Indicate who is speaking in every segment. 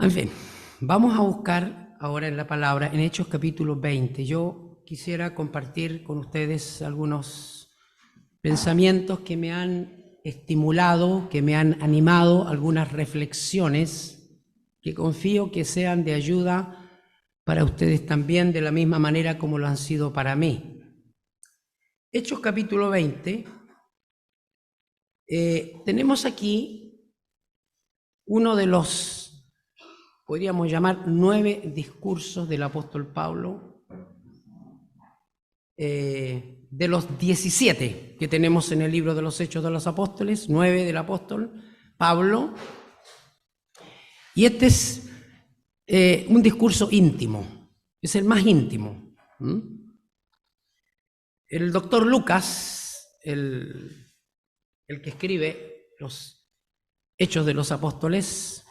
Speaker 1: En fin, vamos a buscar ahora en la palabra, en Hechos capítulo 20. Yo quisiera compartir con ustedes algunos pensamientos que me han estimulado, que me han animado, algunas reflexiones que confío que sean de ayuda para ustedes también, de la misma manera como lo han sido para mí. Hechos capítulo 20, tenemos aquí uno de los, podríamos llamar, 9 discursos del apóstol Pablo, de los 17 que tenemos en el libro de los Hechos de los Apóstoles, 9 del apóstol Pablo, y este es un discurso íntimo, es el más íntimo. El doctor Lucas, el que escribe los Hechos de los Apóstoles,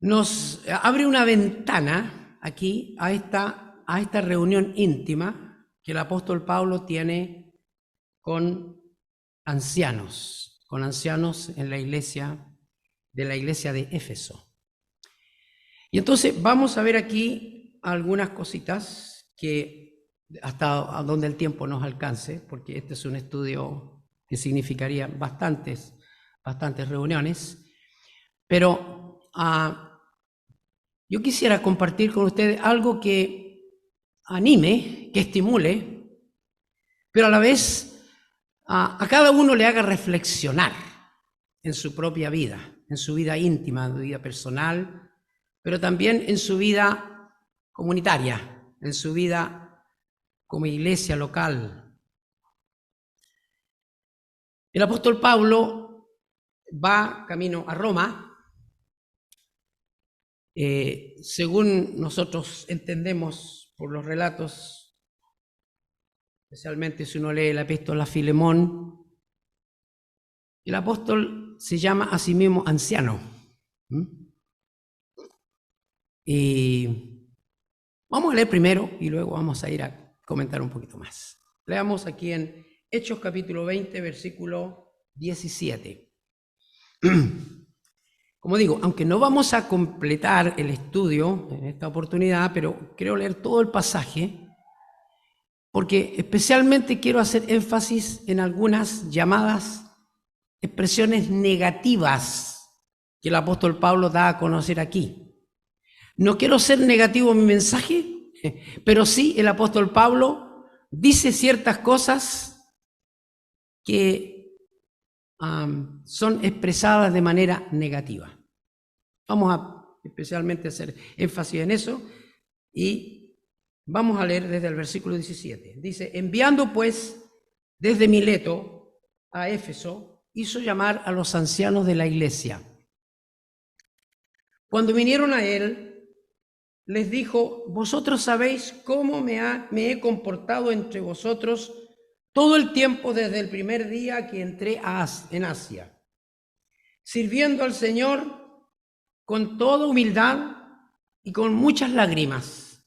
Speaker 1: nos abre una ventana aquí a esta reunión íntima que el apóstol Pablo tiene con ancianos en la iglesia de Éfeso. Y entonces vamos a ver aquí algunas cositas que hasta donde el tiempo nos alcance, porque este es un estudio que significaría bastantes reuniones, pero yo quisiera compartir con ustedes algo que anime, que estimule, pero a la vez a cada uno le haga reflexionar en su propia vida, en su vida íntima, en su vida personal, pero también en su vida comunitaria, en su vida como iglesia local. El apóstol Pablo va camino a Roma. Según nosotros entendemos por los relatos, especialmente si uno lee la epístola a Filemón, el apóstol se llama a sí mismo anciano. Y vamos a leer primero y luego vamos a ir a comentar un poquito más. Leamos aquí en Hechos capítulo 20, versículo 17. Como digo, aunque no vamos a completar el estudio en esta oportunidad, pero quiero leer todo el pasaje, porque especialmente quiero hacer énfasis en algunas llamadas expresiones negativas que el apóstol Pablo da a conocer aquí. No quiero ser negativo en mi mensaje, pero sí el apóstol Pablo dice ciertas cosas que son expresadas de manera negativa. Vamos a especialmente hacer énfasis en eso y vamos a leer desde el versículo 17. Dice: enviando pues desde Mileto a Éfeso, hizo llamar a los ancianos de la iglesia. Cuando vinieron a él, les dijo: vosotros sabéis cómo me he comportado entre vosotros todo el tiempo desde el primer día que entré en Asia, sirviendo al Señor con toda humildad y con muchas lágrimas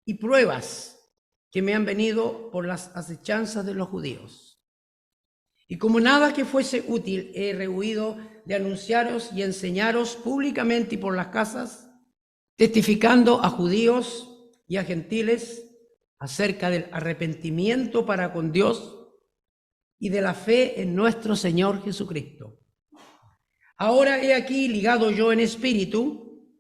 Speaker 1: y pruebas que me han venido por las acechanzas de los judíos. Y como nada que fuese útil, he rehuido de anunciaros y enseñaros públicamente y por las casas, testificando a judíos y a gentiles acerca del arrepentimiento para con Dios y de la fe en nuestro Señor Jesucristo. Ahora he aquí, ligado yo en espíritu,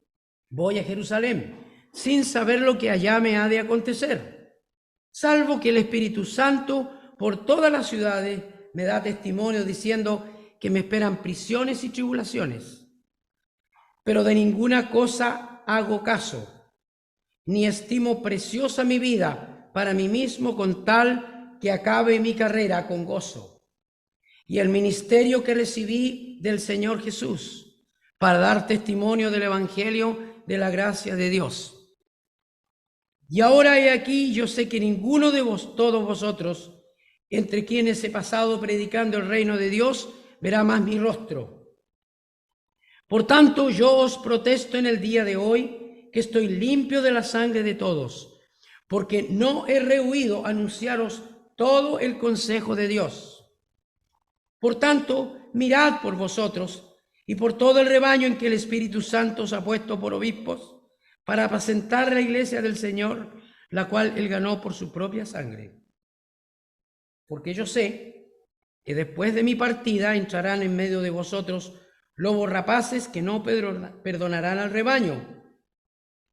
Speaker 1: voy a Jerusalén, sin saber lo que allá me ha de acontecer, salvo que el Espíritu Santo por todas las ciudades me da testimonio diciendo que me esperan prisiones y tribulaciones. Pero de ninguna cosa hago caso, ni estimo preciosa mi vida para mí mismo, con tal que acabe mi carrera con gozo y el ministerio que recibí del Señor Jesús, para dar testimonio del evangelio de la gracia de Dios. Y ahora he aquí, yo sé que ninguno de todos vosotros, entre quienes he pasado predicando el reino de Dios, verá más mi rostro. Por tanto, yo os protesto en el día de hoy que estoy limpio de la sangre de todos, porque no he rehuido anunciaros todo el consejo de Dios. Por tanto, mirad por vosotros y por todo el rebaño en que el Espíritu Santo os ha puesto por obispos, para apacentar la iglesia del Señor, la cual él ganó por su propia sangre. Porque yo sé que después de mi partida entrarán en medio de vosotros lobos rapaces que no perdonarán al rebaño,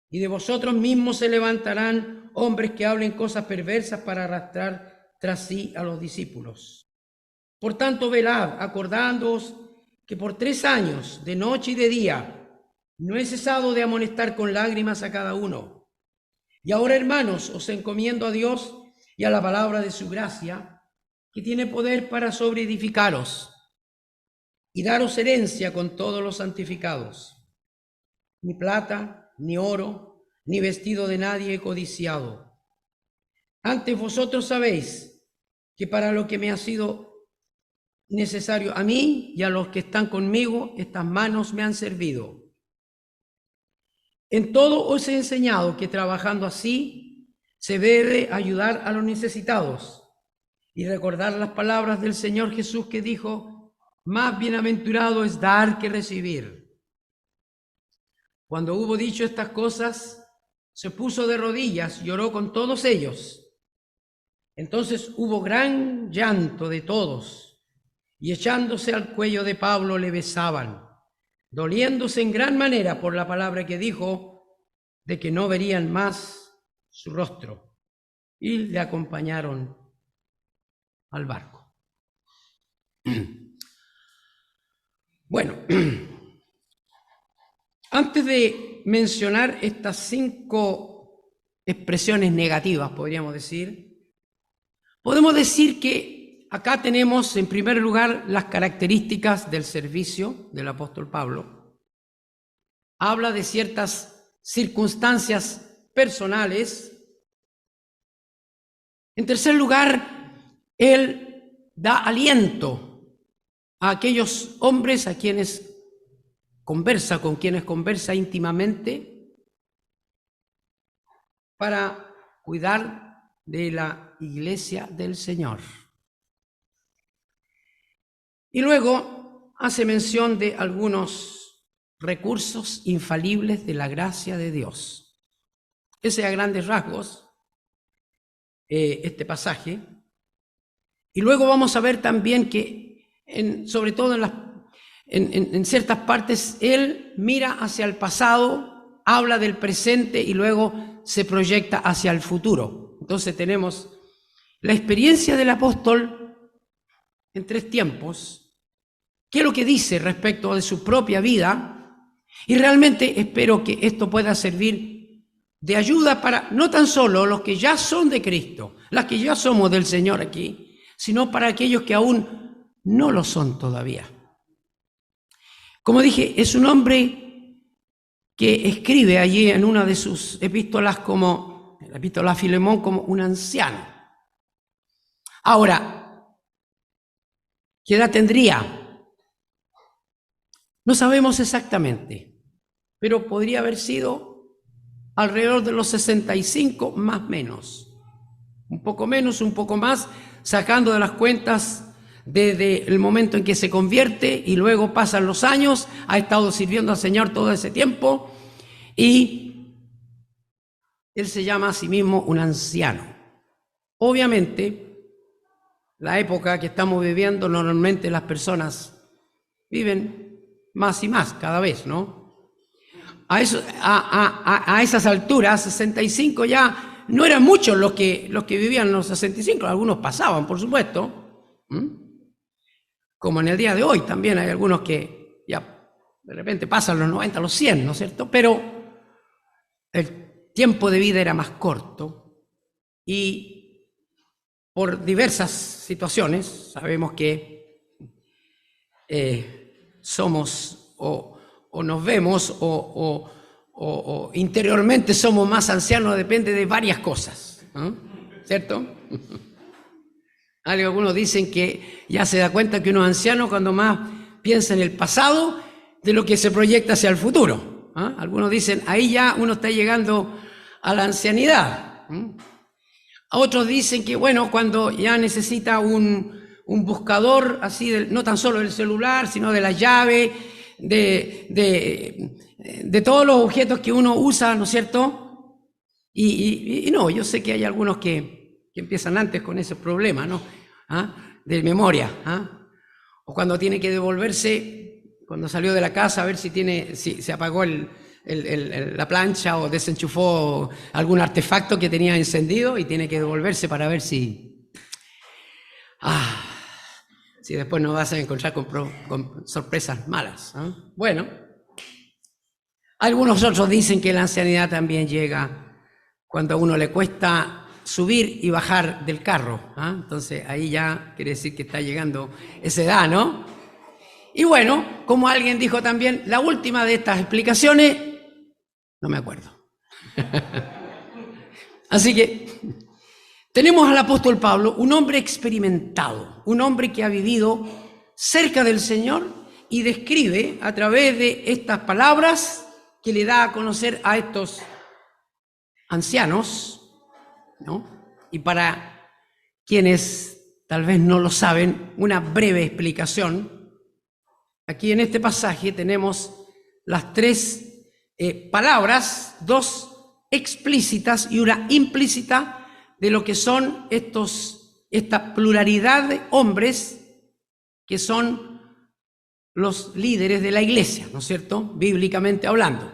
Speaker 1: y de vosotros mismos se levantarán hombres que hablen cosas perversas para arrastrar tras sí a los discípulos. Por tanto, velad, acordándoos que por 3 años, de noche y de día, no he cesado de amonestar con lágrimas a cada uno. Y ahora, hermanos, os encomiendo a Dios y a la palabra de su gracia, que tiene poder para sobreedificaros y daros herencia con todos los santificados. Ni plata, ni oro, ni vestido de nadie he codiciado. Antes vosotros sabéis que para lo que me ha sido necesario a mí y a los que están conmigo, estas manos me han servido. En todo os he enseñado que trabajando así se debe ayudar a los necesitados y recordar las palabras del Señor Jesús que dijo: más bienaventurado es dar que recibir. Cuando hubo dicho estas cosas, se puso de rodillas y oró con todos ellos. Entonces hubo gran llanto de todos, y echándose al cuello de Pablo le besaban, doliéndose en gran manera por la palabra que dijo, de que no verían más su rostro, y le acompañaron al barco. Bueno, antes de mencionar estas 5 expresiones negativas, podríamos decir, podemos decir que acá tenemos en primer lugar las características del servicio del apóstol Pablo. Habla de ciertas circunstancias personales. En tercer lugar, él da aliento a aquellos hombres con quienes conversa íntimamente, para cuidar de la iglesia del Señor. Y luego hace mención de algunos recursos infalibles de la gracia de Dios. Ese a grandes rasgos este pasaje. Y luego vamos a ver también que, sobre todo en ciertas partes, él mira hacia el pasado, habla del presente y luego se proyecta hacia el futuro. Entonces tenemos la experiencia del apóstol en 3 tiempos, qué es lo que dice respecto de su propia vida, y realmente espero que esto pueda servir de ayuda para no tan solo los que ya son de Cristo, las que ya somos del Señor aquí, sino para aquellos que aún no lo son todavía. Como dije, es un hombre que escribe allí en una de sus epístolas, como la epístola a Filemón, como un anciano. Ahora, ¿qué edad tendría? No sabemos exactamente, pero podría haber sido alrededor de los 65, más o menos. Un poco menos, un poco más, sacando de las cuentas desde el momento en que se convierte y luego pasan los años, ha estado sirviendo al Señor todo ese tiempo y él se llama a sí mismo un anciano. Obviamente, la época que estamos viviendo, normalmente las personas viven más y más cada vez, ¿no? A esas alturas, 65 ya no eran muchos los que vivían los 65, algunos pasaban, por supuesto. Como en el día de hoy también hay algunos que ya de repente pasan los 90, los 100, ¿no es cierto? Pero el tiempo de vida era más corto y por diversas situaciones sabemos que somos o nos vemos o interiormente somos más ancianos, depende de varias cosas, ¿no? ¿Cierto? Algunos dicen que ya se da cuenta que uno es anciano cuando más piensa en el pasado de lo que se proyecta hacia el futuro. Algunos dicen, ahí ya uno está llegando a la ancianidad. Otros dicen que, bueno, cuando ya necesita un buscador así, no tan solo del celular, sino de la llave, de todos los objetos que uno usa, ¿no es cierto? Y no, yo sé que hay algunos que empiezan antes con ese problema, ¿no? ¿Ah? De memoria, ¿ah? O cuando tiene que devolverse, cuando salió de la casa, a ver si se apagó la plancha o desenchufó algún artefacto que tenía encendido y tiene que devolverse para ver si después no vas a encontrar con sorpresas malas, ¿eh? Bueno, algunos otros dicen que la ancianidad también llega cuando a uno le cuesta subir y bajar del carro, ¿eh? Entonces ahí ya quiere decir que está llegando esa edad, ¿no? Y bueno, como alguien dijo también, la última de estas explicaciones, no me acuerdo. Así que tenemos al apóstol Pablo, un hombre experimentado, un hombre que ha vivido cerca del Señor y describe a través de estas palabras que le da a conocer a estos ancianos, ¿no? Y para quienes tal vez no lo saben, una breve explicación. Aquí en este pasaje tenemos las tres palabras, dos explícitas y una implícita, de lo que son esta pluralidad de hombres que son los líderes de la iglesia, ¿no es cierto? Bíblicamente hablando.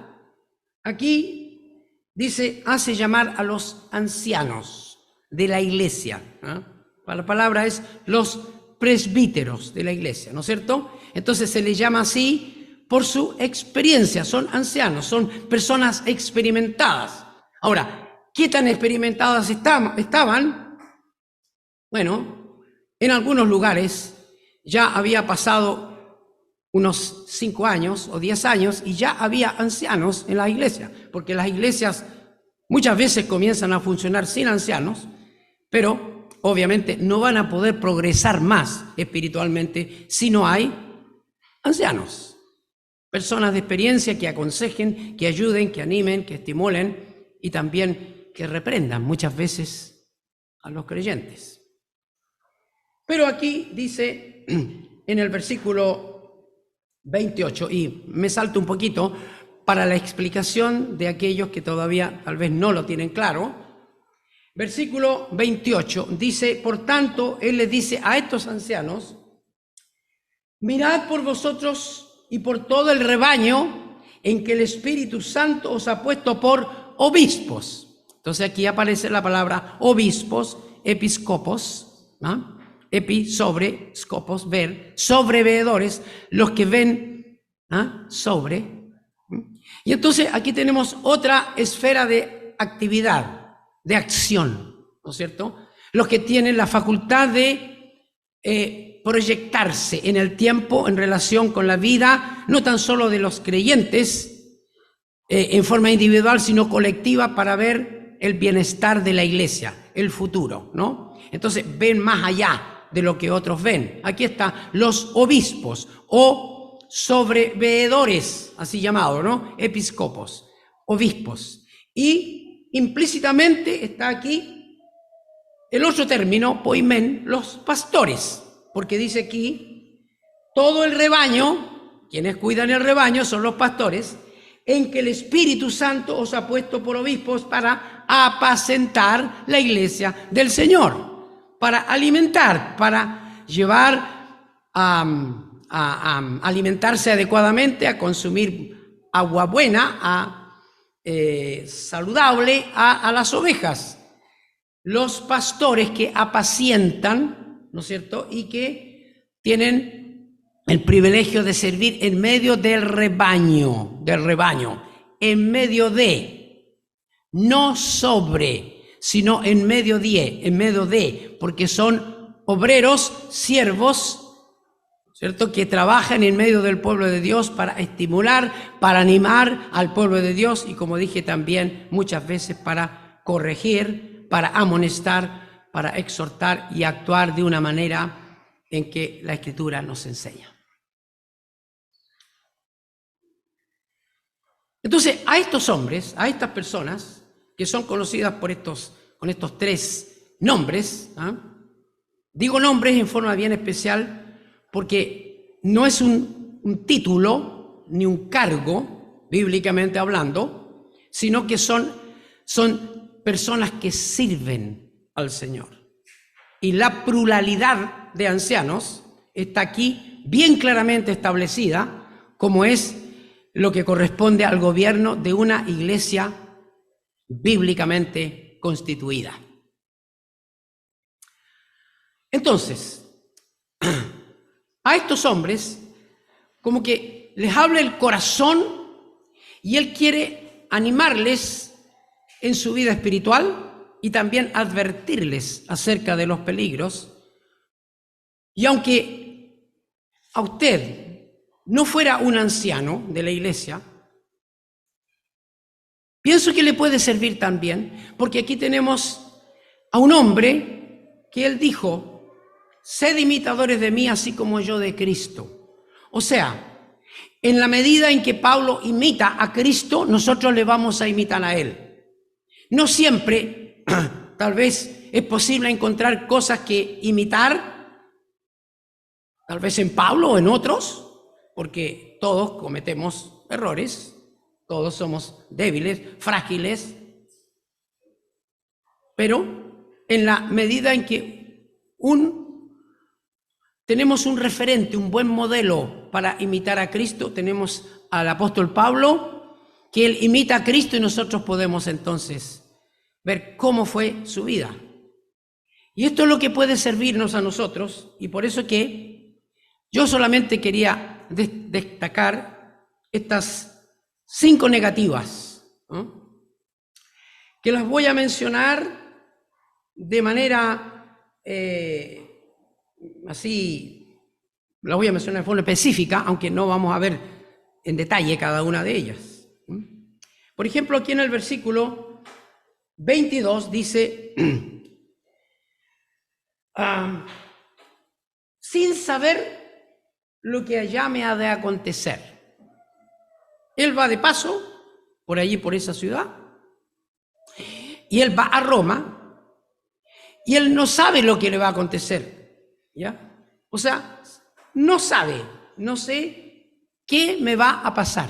Speaker 1: Aquí dice, hace llamar a los ancianos de la iglesia, ¿no? La palabra es los presbíteros de la iglesia, ¿no es cierto? Entonces se les llama así por su experiencia, son ancianos, son personas experimentadas. Ahora, ¿qué tan experimentadas estaban? Bueno, en algunos lugares ya había pasado unos 5 años o 10 años y ya había ancianos en la iglesia, porque las iglesias muchas veces comienzan a funcionar sin ancianos, pero obviamente no van a poder progresar más espiritualmente si no hay ancianos, personas de experiencia que aconsejen, que ayuden, que animen, que estimulen y también que reprendan muchas veces a los creyentes. Pero aquí dice en el versículo 28, y me salto un poquito para la explicación de aquellos que todavía tal vez no lo tienen claro. Versículo 28 dice, por tanto, él les dice a estos ancianos, mirad por vosotros y por todo el rebaño en que el Espíritu Santo os ha puesto por obispos. Entonces aquí aparece la palabra obispos, episcopos, ¿no? Epi, sobre, scopos, ver, sobreveedores, los que ven, ¿no? Sobre. Y entonces aquí tenemos otra esfera de actividad, de acción, ¿no es cierto? Los que tienen la facultad de proyectarse en el tiempo en relación con la vida, no tan solo de los creyentes en forma individual, sino colectiva para ver el bienestar de la iglesia, el futuro, ¿no? Entonces ven más allá de lo que otros ven. Aquí están los obispos o sobreveedores, así llamados, ¿no? Episcopos, obispos. Y implícitamente está aquí el otro término, poimen, los pastores, porque dice aquí, todo el rebaño, quienes cuidan el rebaño son los pastores, en que el Espíritu Santo os ha puesto por obispos para apacentar la iglesia del Señor, para alimentar, para llevar a alimentarse adecuadamente, a consumir agua buena, saludable a las ovejas. Los pastores que apacientan, ¿no es cierto? Y que tienen el privilegio de servir en medio del rebaño, en medio de, no sobre, sino en medio de, porque son obreros, siervos, ¿cierto? Que trabajan en medio del pueblo de Dios para estimular, para animar al pueblo de Dios y, como dije también, muchas veces para corregir, para amonestar, para exhortar y actuar de una manera en que la Escritura nos enseña. Entonces, a estos hombres, a estas personas que son conocidas con estos tres nombres, ¿eh? Digo nombres en forma bien especial porque no es un título, ni un cargo, bíblicamente hablando, sino que son personas que sirven al Señor. Y la pluralidad de ancianos está aquí bien claramente establecida, como es lo que corresponde al gobierno de una iglesia bíblicamente constituida. Entonces, a estos hombres, como que les habla el corazón y él quiere animarles en su vida espiritual y también advertirles acerca de los peligros. Y aunque a usted no fuera un anciano de la iglesia, pienso que le puede servir también, porque aquí tenemos a un hombre que él dijo: sed imitadores de mí así como yo de Cristo. O sea, en la medida en que Pablo imita a Cristo, nosotros le vamos a imitar a él. No siempre tal vez es posible encontrar cosas que imitar, tal vez en Pablo o en otros, porque todos cometemos errores, todos somos débiles, frágiles, pero en la medida en que tenemos un referente, un buen modelo para imitar a Cristo, tenemos al apóstol Pablo, que él imita a Cristo y nosotros podemos entonces ver cómo fue su vida. Y esto es lo que puede servirnos a nosotros, y por eso que yo solamente quería destacar estas 5 negativas, ¿no?, que las voy a mencionar de manera así, las voy a mencionar de forma específica, aunque no vamos a ver en detalle cada una de ellas. Por ejemplo, aquí en el versículo 22 dice: sin saber lo que allá me ha de acontecer. Él va de paso por allí, por esa ciudad, y él va a Roma, y él no sabe lo que le va a acontecer, ¿ya? O sea, no sabe, no sé qué me va a pasar.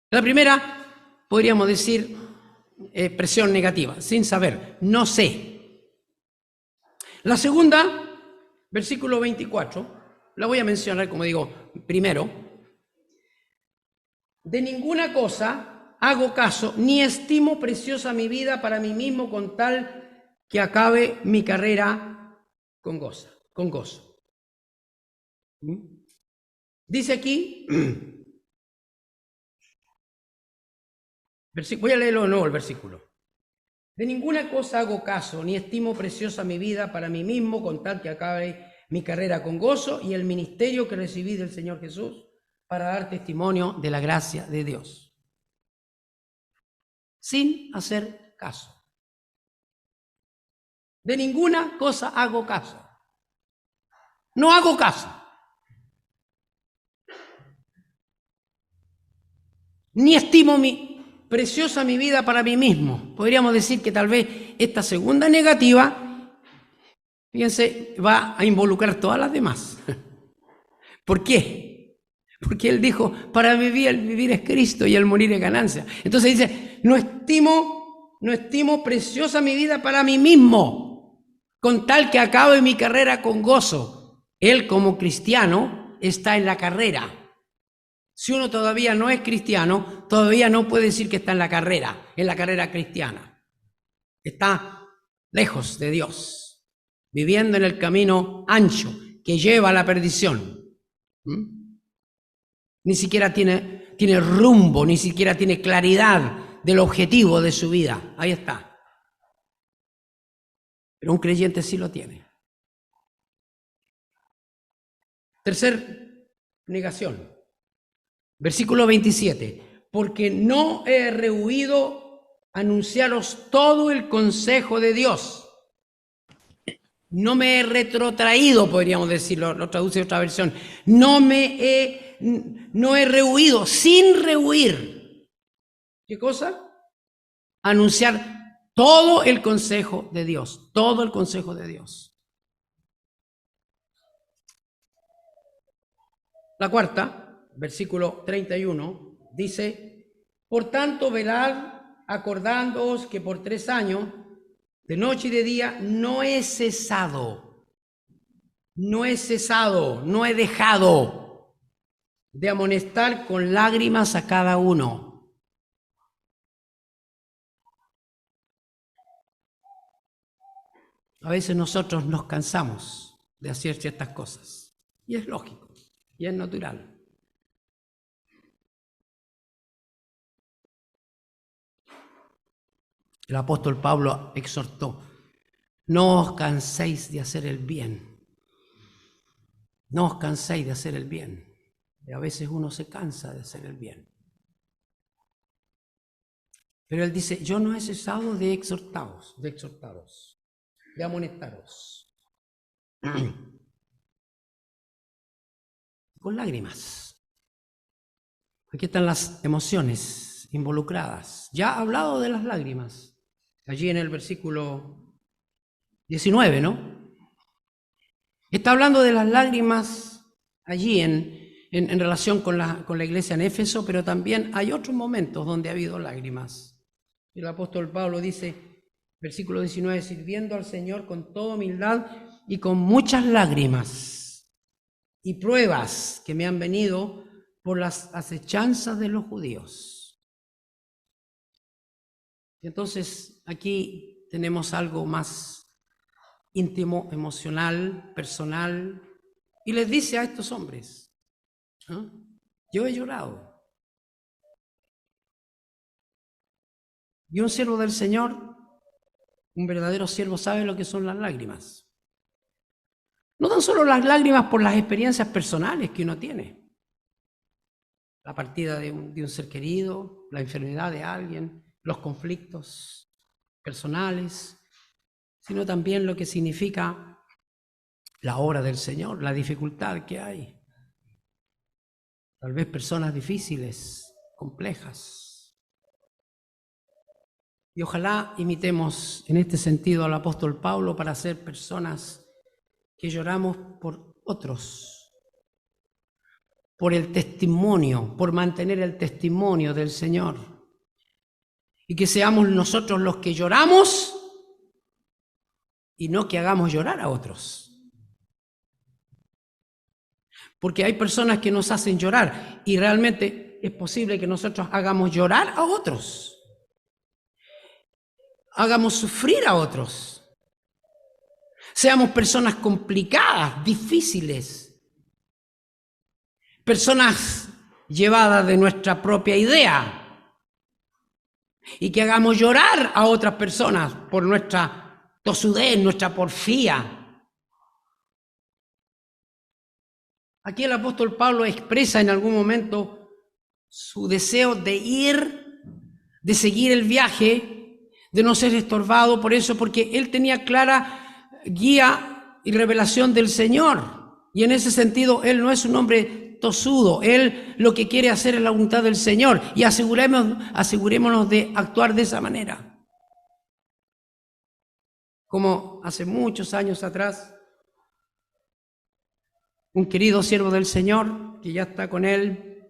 Speaker 1: La primera, podríamos decir, expresión negativa, sin saber, no sé. La segunda, versículo 24, la voy a mencionar, como digo, primero: de ninguna cosa hago caso, ni estimo preciosa mi vida para mí mismo, con tal que acabe mi carrera con gozo. Dice aquí, voy a leerlo de nuevo el versículo: de ninguna cosa hago caso, ni estimo preciosa mi vida para mí mismo, con tal que acabe mi carrera con gozo y el ministerio que recibí del Señor Jesús para dar testimonio de la gracia de Dios. Sin hacer caso. De ninguna cosa hago caso. No hago caso. Ni estimo preciosa mi vida para mí mismo. Podríamos decir que tal vez esta segunda negativa, fíjense, va a involucrar todas las demás. ¿Por qué? Porque él dijo: para vivir, el vivir es Cristo y el morir es ganancia. Entonces dice: no estimo preciosa mi vida para mí mismo, con tal que acabe mi carrera con gozo. Él, como cristiano, está en la carrera. Si uno todavía no es cristiano, todavía no puede decir que está en la carrera cristiana. Está lejos de Dios, viviendo en el camino ancho que lleva a la perdición. Ni siquiera tiene rumbo, ni siquiera tiene claridad del objetivo de su vida. Ahí está. Pero un creyente sí lo tiene. Tercer negación. Versículo 27. Porque no he rehuido anunciaros todo el consejo de Dios. No me he retrotraído, podríamos decirlo, lo traduce otra versión. No he rehuido, sin rehuir. ¿Qué cosa? Anunciar todo el consejo de Dios, todo el consejo de Dios. La cuarta, versículo 31, dice: por tanto, velad, acordándoos que por 3 años, de noche y de día, no he cesado, no he dejado de amonestar con lágrimas a cada uno. A veces nosotros nos cansamos de hacer ciertas cosas, y es lógico, y es natural. El apóstol Pablo exhortó: no os canséis de hacer el bien. No os canséis de hacer el bien. Y a veces uno se cansa de hacer el bien. Pero él dice: yo no he cesado de exhortaros, de amonestaros. Con lágrimas. Aquí están las emociones involucradas. Ya ha hablado de las lágrimas. Allí en el versículo 19, ¿no? Está hablando de las lágrimas allí en relación con la iglesia en Éfeso, pero también hay otros momentos donde ha habido lágrimas. El apóstol Pablo dice, versículo 19, sirviendo al Señor con toda humildad y con muchas lágrimas y pruebas que me han venido por las acechanzas de los judíos. Y entonces aquí tenemos algo más íntimo, emocional, personal, y les dice a estos hombres, ¿no? Yo he llorado. Y un siervo del Señor, un verdadero siervo, sabe lo que son las lágrimas. No tan solo las lágrimas por las experiencias personales que uno tiene, la partida de un ser querido, la enfermedad de alguien, los conflictos personales, sino también lo que significa la obra del Señor, la dificultad que hay. Tal vez personas difíciles, complejas. Y ojalá imitemos en este sentido al apóstol Pablo para ser personas que lloramos por otros, por el testimonio, por mantener el testimonio del Señor. Y que seamos nosotros los que lloramos y no que hagamos llorar a otros. Porque hay personas que nos hacen llorar y realmente es posible que nosotros hagamos llorar a otros. Hagamos sufrir a otros. Seamos personas complicadas, difíciles. Personas llevadas de nuestra propia idea. Y que hagamos llorar a otras personas por nuestra tosudez, nuestra porfía. Aquí el apóstol Pablo expresa en algún momento su deseo de ir, de seguir el viaje, de no ser estorbado por eso, porque él tenía clara guía y revelación del Señor. Y en ese sentido, él no es un hombre tosudo, él lo que quiere hacer es la voluntad del Señor y asegurémonos de actuar de esa manera. Como hace muchos años atrás, un querido siervo del Señor, que ya está con él,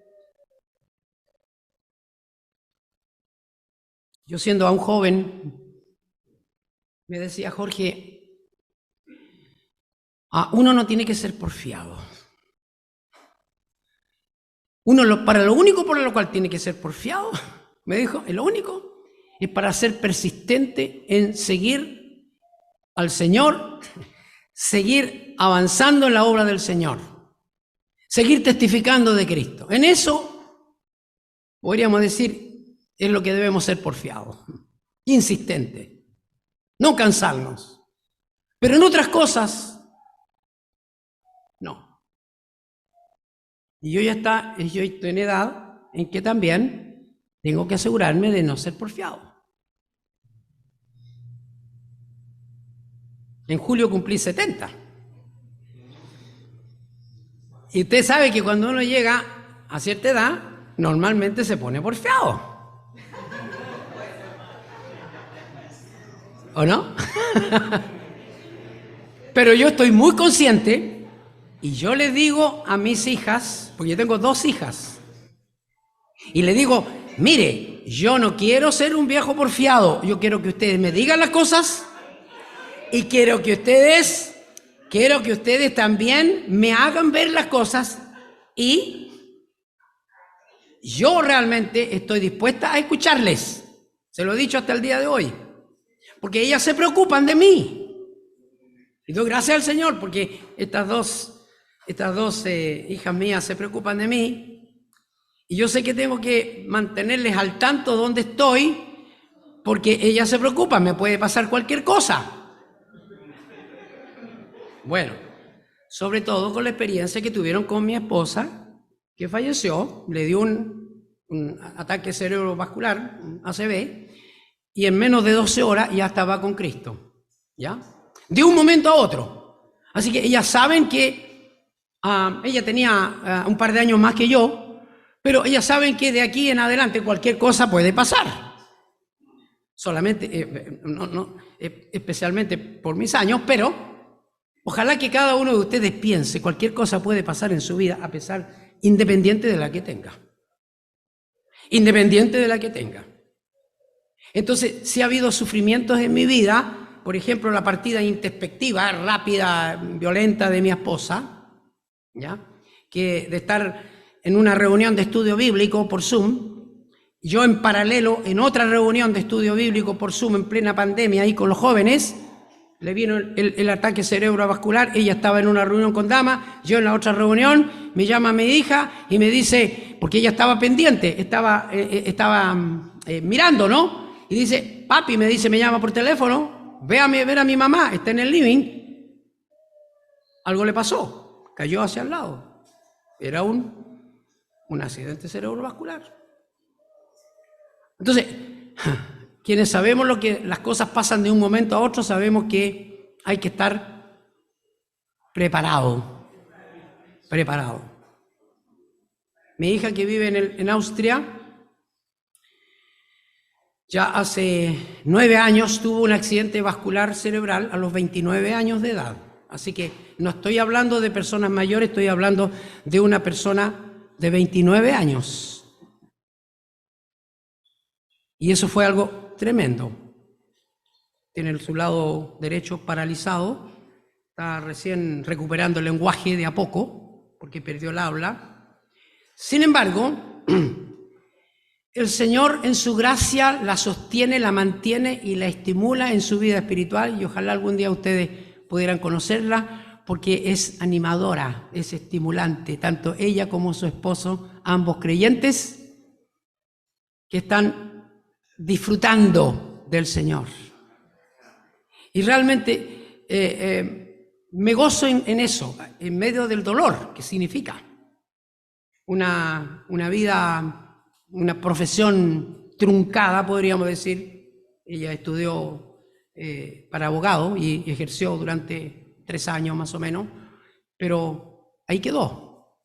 Speaker 1: yo siendo aún joven, me decía: Jorge, uno no tiene que ser porfiado. Para lo único por lo cual tiene que ser porfiado, me dijo, lo único es para ser persistente en seguir al Señor, seguir avanzando en la obra del Señor, seguir testificando de Cristo. En eso, podríamos decir, es lo que debemos ser porfiados, insistentes, no cansarnos. Pero en otras cosas, no. Y yo estoy en edad en que también tengo que asegurarme de no ser porfiado. En julio cumplí 70. Y usted sabe que cuando uno llega a cierta edad, normalmente se pone porfiado. ¿O no? Pero yo estoy muy consciente Y yo les digo a mis hijas, porque yo tengo 2 hijas, y le digo, mire, yo no quiero ser un viejo porfiado, yo quiero que ustedes me digan las cosas y quiero que ustedes también me hagan ver las cosas y yo realmente estoy dispuesta a escucharles. Se lo he dicho hasta el día de hoy, porque ellas se preocupan de mí. Y doy gracias al Señor porque estas dos hijas mías se preocupan de mí. Y yo sé que tengo que mantenerles al tanto de dónde estoy, porque ellas se preocupan, me puede pasar cualquier cosa. Bueno, sobre todo con la experiencia que tuvieron con mi esposa, que falleció, le dio un ataque cerebrovascular, un ACV, y en menos de 12 horas ya estaba con Cristo, ¿ya? De un momento a otro. Así que ellas saben que ella tenía un par de años más que yo, pero ellas saben que de aquí en adelante cualquier cosa puede pasar. Solamente, especialmente por mis años, pero ojalá que cada uno de ustedes piense, cualquier cosa puede pasar en su vida, a pesar, independiente de la que tenga. Independiente de la que tenga. Entonces, si ha habido sufrimientos en mi vida, por ejemplo, la partida introspectiva, rápida, violenta de mi esposa, ¿ya? Que de estar en una reunión de estudio bíblico por Zoom, yo en paralelo en otra reunión de estudio bíblico por Zoom en plena pandemia ahí con los jóvenes, le vino el ataque cerebrovascular, ella estaba en una reunión con damas, yo en la otra reunión, me llama mi hija y me dice, porque ella estaba pendiente, estaba mirando, ¿no? Y dice, papi, me llama por teléfono, ve a ver a mi mamá, está en el living, algo le pasó, cayó hacia el lado, era un accidente cerebrovascular. Entonces, quienes sabemos lo que las cosas pasan de un momento a otro, sabemos que hay que estar preparado. Mi hija que vive en Austria, ya hace 9 años tuvo un accidente vascular cerebral a los 29 años de edad. Así que no estoy hablando de personas mayores, estoy hablando de una persona de 29 años. Y eso fue algo tremendo. Tiene su lado derecho paralizado, está recién recuperando el lenguaje de a poco, porque perdió el habla. Sin embargo, el Señor en su gracia la sostiene, la mantiene y la estimula en su vida espiritual, y ojalá algún día ustedes pudieran conocerla, porque es animadora, es estimulante, tanto ella como su esposo, ambos creyentes, que están disfrutando del Señor. Y realmente me gozo en eso, en medio del dolor, que significa una vida, una profesión truncada, podríamos decir. Ella estudió para abogado y ejerció durante 3 años más o menos, pero ahí quedó.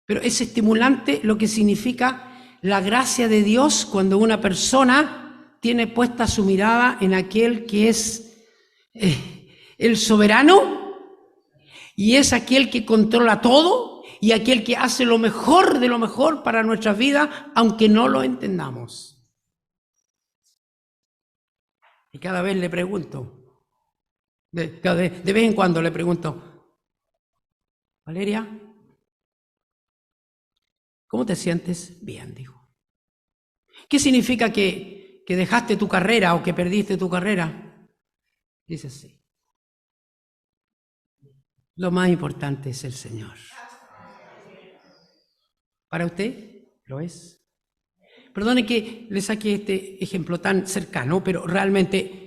Speaker 1: Pero es estimulante lo que significa la gracia de Dios cuando una persona tiene puesta su mirada en aquel que es el soberano y es aquel que controla todo y aquel que hace lo mejor de lo mejor para nuestras vidas, aunque no lo entendamos. Y cada vez le pregunto, de vez en cuando le pregunto, Valeria, ¿cómo te sientes? Bien, dijo. ¿Qué significa que dejaste tu carrera o que perdiste tu carrera? Dice sí. Lo más importante es el Señor. ¿Para usted? ¿Lo es? Perdone que le saque este ejemplo tan cercano, pero realmente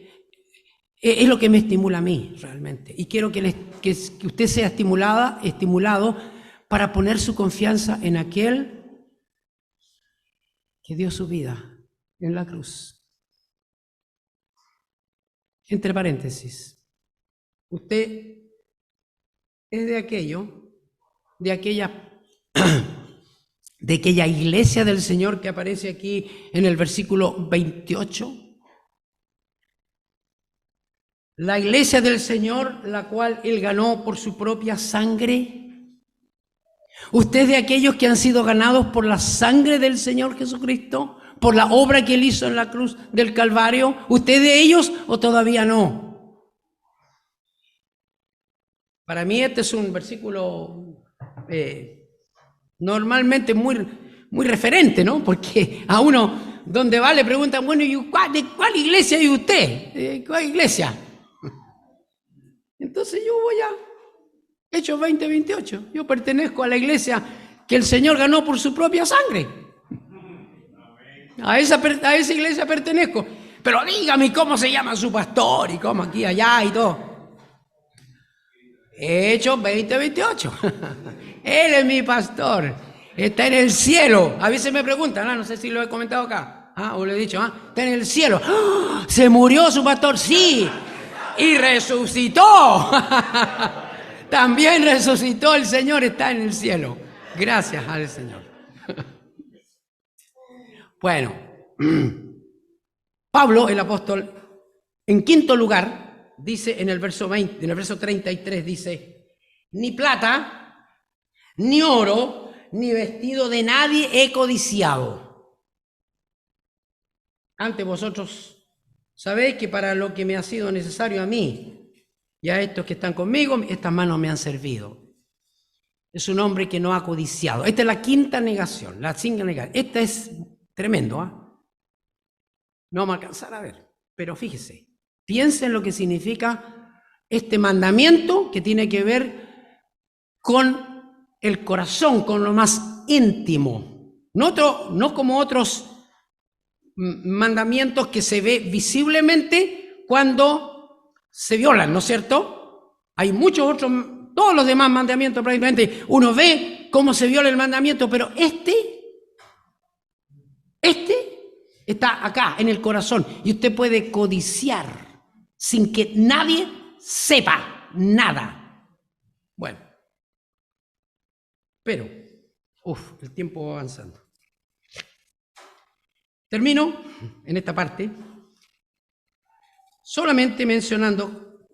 Speaker 1: es lo que me estimula a mí, realmente. Y quiero que usted sea estimulado para poner su confianza en aquel que dio su vida en la cruz. Entre paréntesis, usted es de aquella iglesia del Señor que aparece aquí en el versículo 28. La iglesia del Señor, la cual Él ganó por su propia sangre. ¿Usted es de aquellos que han sido ganados por la sangre del Señor Jesucristo? ¿Por la obra que Él hizo en la cruz del Calvario? ¿Usted es de ellos o todavía no? Para mí este es un versículo normalmente muy referente, ¿no? Porque a uno donde va le preguntan, bueno, ¿y de cuál iglesia es usted? ¿Cuál iglesia? Entonces yo voy a Hechos 20:28. Yo pertenezco a la iglesia que el Señor ganó por su propia sangre. A esa iglesia pertenezco. Pero dígame cómo se llama su pastor y cómo aquí, allá y todo. Hechos 20:28. Él es mi pastor. Está en el cielo. A veces me preguntan, no sé si lo he comentado acá. O lo he dicho, está en el cielo. ¡Oh! ¿Se murió su pastor? Sí. Y resucitó. También resucitó el Señor, está en el cielo. Gracias al Señor. Bueno, Pablo, el apóstol, en quinto lugar, dice en el verso 33, dice, ni plata, ni oro, ni vestido de nadie he codiciado. Ante vosotros sabéis que para lo que me ha sido necesario a mí y a estos que están conmigo, estas manos me han servido. Es un hombre que no ha codiciado. Esta es la quinta negación, la quinta negación. Esta es tremendo, No me alcanzará a ver, pero fíjese, piensen en lo que significa este mandamiento que tiene que ver con el corazón, con lo más íntimo. No como otros mandamientos que se ve visiblemente cuando se violan, ¿no es cierto? Hay muchos otros, todos los demás mandamientos prácticamente, uno ve cómo se viola el mandamiento, pero este está acá, en el corazón, y usted puede codiciar sin que nadie sepa nada. Bueno, pero, el tiempo va avanzando. Termino en esta parte solamente mencionando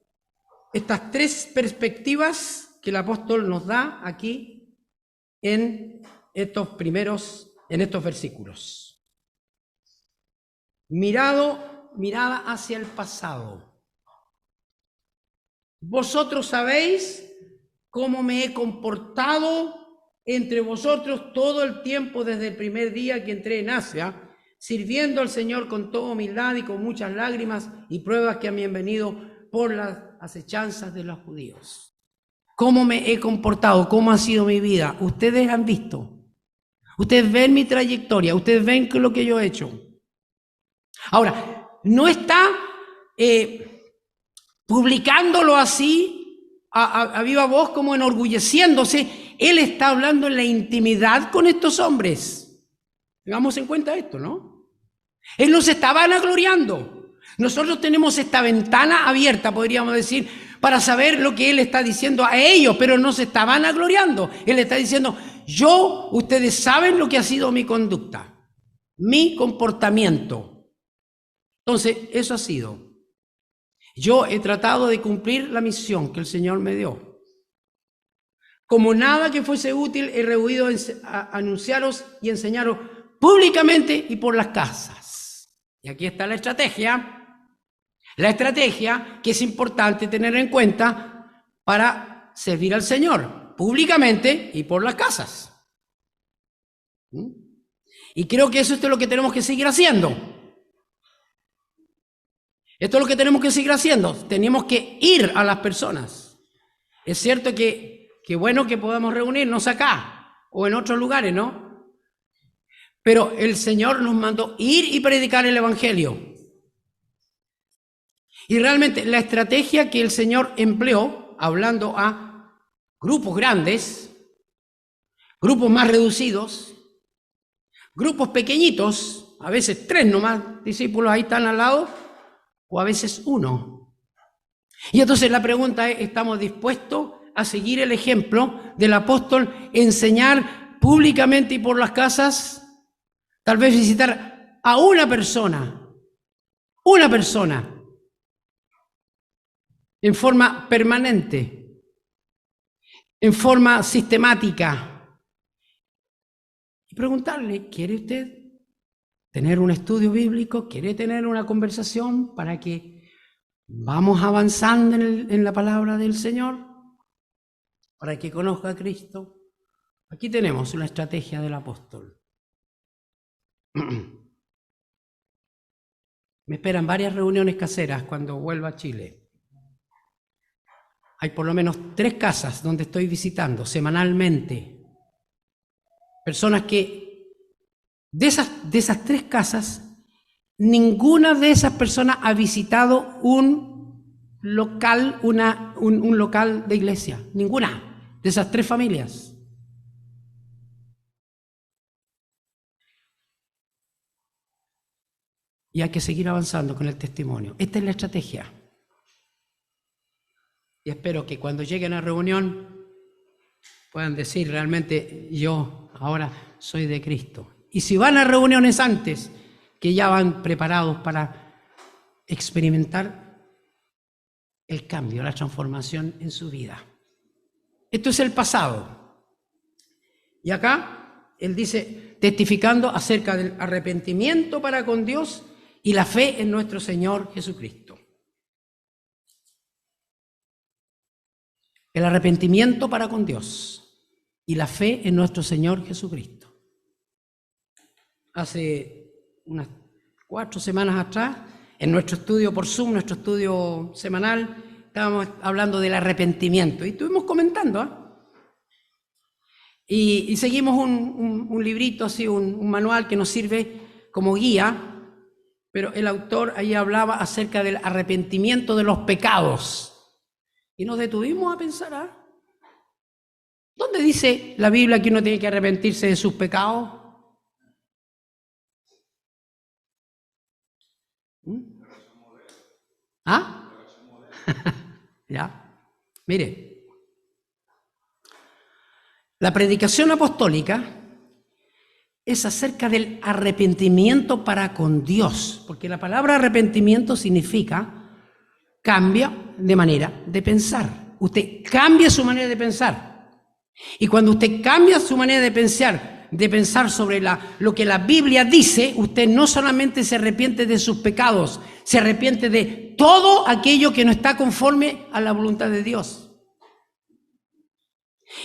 Speaker 1: estas tres perspectivas que el apóstol nos da aquí en estos versículos. Mirada hacia el pasado. Vosotros sabéis cómo me he comportado entre vosotros todo el tiempo desde el primer día que entré en Asia, sirviendo al Señor con toda humildad y con muchas lágrimas y pruebas que me han venido por las acechanzas de los judíos. ¿Cómo me he comportado? ¿Cómo ha sido mi vida? Ustedes han visto. Ustedes ven mi trayectoria. Ustedes ven lo que yo he hecho. Ahora, no está publicándolo así a viva voz como enorgulleciéndose. Él está hablando en la intimidad con estos hombres. Tengamos en cuenta esto, ¿no? Él no se está vanagloriando. Nosotros tenemos esta ventana abierta, podríamos decir, para saber lo que él está diciendo a ellos, pero no se está vanagloriando. Él está diciendo, ustedes saben lo que ha sido mi conducta, mi comportamiento. Entonces, eso ha sido. Yo he tratado de cumplir la misión que el Señor me dio. Como nada que fuese útil, he rehuido anunciaros y enseñaros públicamente y por las casas. Y aquí está la estrategia que es importante tener en cuenta para servir al Señor, públicamente y por las casas. Y creo que eso es lo que tenemos que seguir haciendo. Esto es lo que tenemos que seguir haciendo. Tenemos que ir a las personas. Es cierto que bueno que podamos reunirnos acá o en otros lugares, ¿no? Pero el Señor nos mandó ir y predicar el Evangelio. Y realmente la estrategia que el Señor empleó, hablando a grupos grandes, grupos más reducidos, grupos pequeñitos, a veces 3 nomás discípulos ahí están al lado, o a veces 1. Y entonces la pregunta es, ¿estamos dispuestos a seguir el ejemplo del apóstol, enseñar públicamente y por las casas? Tal vez visitar a una persona, en forma permanente, en forma sistemática, y preguntarle, ¿quiere usted tener un estudio bíblico? ¿Quiere tener una conversación para que vamos avanzando en la palabra del Señor? Para que conozca a Cristo. Aquí tenemos una estrategia del apóstol. Me esperan varias reuniones caseras cuando vuelva a Chile. Hay por lo menos 3 casas donde estoy visitando semanalmente. Personas que, de esas 3 casas, ninguna de esas personas ha visitado un local, un local de iglesia. Ninguna de esas 3 familias. Y hay que seguir avanzando con el testimonio. Esta es la estrategia. Y espero que cuando lleguen a la reunión puedan decir realmente, yo ahora soy de Cristo. Y si van a reuniones antes, que ya van preparados para experimentar el cambio, la transformación en su vida. Esto es el pasado. Y acá él dice, testificando acerca del arrepentimiento para con Dios y la fe en nuestro Señor Jesucristo. El arrepentimiento para con Dios y la fe en nuestro Señor Jesucristo. Hace unas 4 semanas atrás, en nuestro estudio por Zoom, nuestro estudio semanal, estábamos hablando del arrepentimiento y estuvimos comentando, y seguimos un librito así, un manual que nos sirve como guía, pero el autor ahí hablaba acerca del arrepentimiento de los pecados. Y nos detuvimos a pensar, ¿dónde dice la Biblia que uno tiene que arrepentirse de sus pecados? ¿Ah? Ya. Mire, la predicación apostólica es acerca del arrepentimiento para con Dios, porque la palabra arrepentimiento significa cambia de manera de pensar. Usted cambia su manera de pensar. Y cuando usted cambia su manera de pensar sobre lo que la Biblia dice, usted no solamente se arrepiente de sus pecados, se arrepiente de todo aquello que no está conforme a la voluntad de Dios.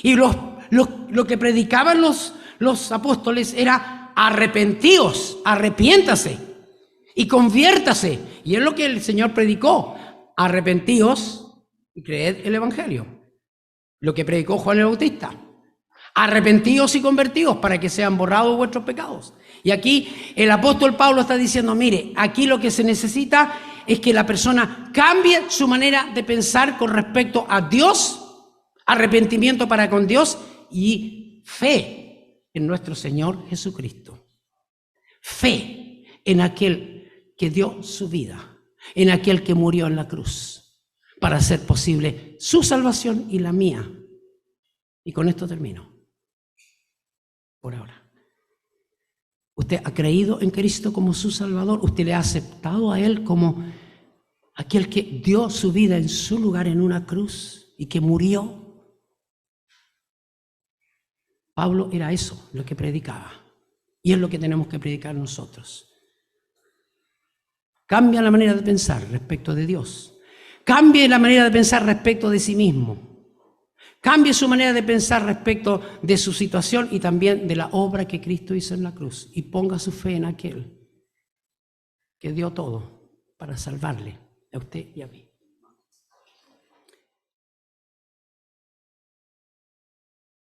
Speaker 1: Y lo que predicaban los apóstoles era arrepentíos, arrepiéntase y conviértase. Y es lo que el Señor predicó. Arrepentíos y creed el Evangelio. Lo que predicó Juan el Bautista. Arrepentíos y convertíos para que sean borrados vuestros pecados. Y aquí el apóstol Pablo está diciendo, mire, aquí lo que se necesita es que la persona cambie su manera de pensar con respecto a Dios, arrepentimiento para con Dios y fe en nuestro Señor Jesucristo. Fe en aquel que dio su vida, en aquel que murió en la cruz, para hacer posible su salvación y la mía. Y con esto termino. Por ahora. Usted ha creído en Cristo como su Salvador. Usted le ha aceptado a Él como aquel que dio su vida en su lugar en una cruz y que murió. Pablo era eso, lo que predicaba. Y es lo que tenemos que predicar nosotros. Cambia la manera de pensar respecto de Dios. Cambie la manera de pensar respecto de sí mismo. Cambie su manera de pensar respecto de su situación y también de la obra que Cristo hizo en la cruz. Y ponga su fe en aquel que dio todo para salvarle a usted y a mí.